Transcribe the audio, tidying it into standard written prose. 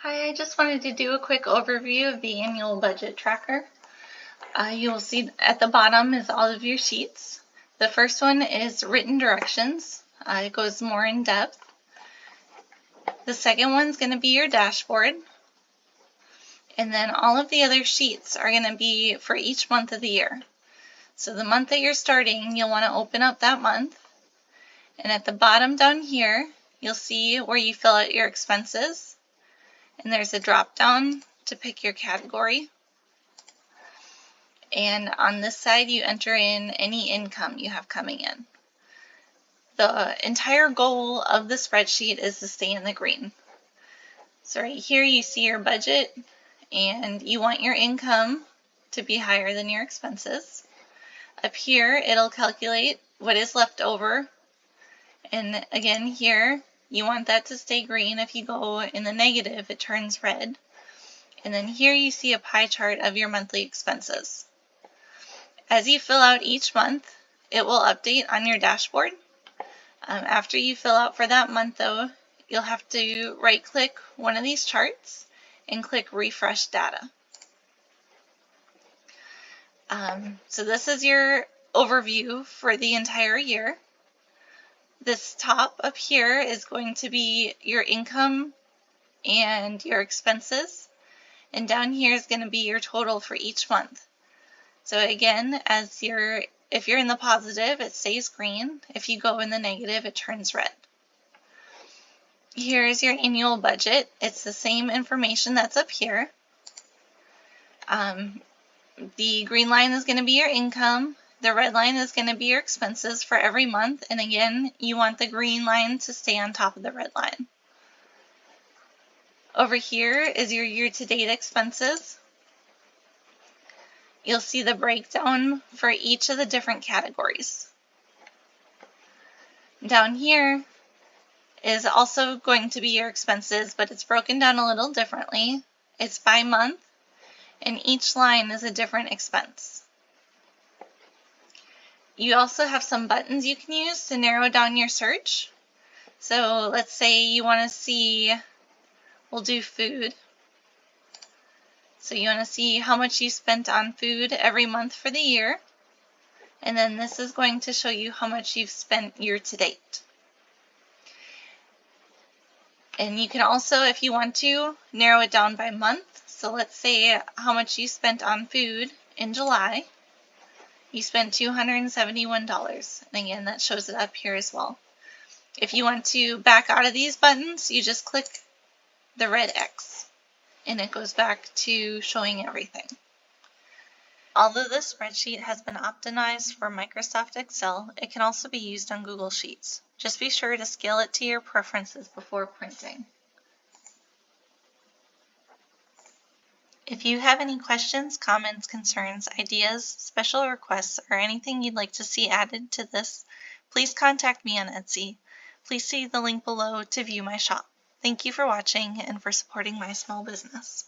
Hi, I just wanted to do a quick overview of the annual budget tracker. You will see at the bottom is all of your sheets. The first one is written directions. It goes more in depth. The second one's going to be your dashboard. And then all of the other sheets are going to be for each month of the year. So the month that you're starting, you'll want to open up that month. And at the bottom down here, you'll see where you fill out your expenses. And there's a drop down to pick your category. And on this side, you enter in any income you have coming in. The entire goal of the spreadsheet is to stay in the green. So right here, you see your budget, and you want your income to be higher than your expenses. Up here, it'll calculate what is left over. And again, here, you want that to stay green. If you go in the negative, it turns red. And then here you see a pie chart of your monthly expenses. As you fill out each month, it will update on your dashboard. After you fill out for that month, though, you'll have to right-click one of these charts and click Refresh Data. So this is your overview for the entire year. This top up here is going to be your income and your expenses, and down here is going to be your total for each month. So again, if you're in the positive, it stays green. If you go in the negative, it turns red. Here's your annual budget. It's the same information that's up here. The green line is going to be your income. The red line is going to be your expenses for every month. And again, you want the green line to stay on top of the red line. Over here is your year-to-date expenses. You'll see the breakdown for each of the different categories. Down here is also going to be your expenses, but it's broken down a little differently. It's by month, and each line is a different expense. You also have some buttons you can use to narrow down your search. So let's say you want to see, we'll do food. So you want to see how much you spent on food every month for the year. And then this is going to show you how much you've spent year to date. And you can also, if you want to, narrow it down by month. So let's say how much you spent on food in July. You spent $271. And again, that shows it up here as well. If you want to back out of these buttons, you just click the red X. And it goes back to showing everything. Although this spreadsheet has been optimized for Microsoft Excel, it can also be used on Google Sheets. Just be sure to scale it to your preferences before printing. If you have any questions, comments, concerns, ideas, special requests, or anything you'd like to see added to this, please contact me on Etsy. Please see the link below to view my shop. Thank you for watching and for supporting my small business.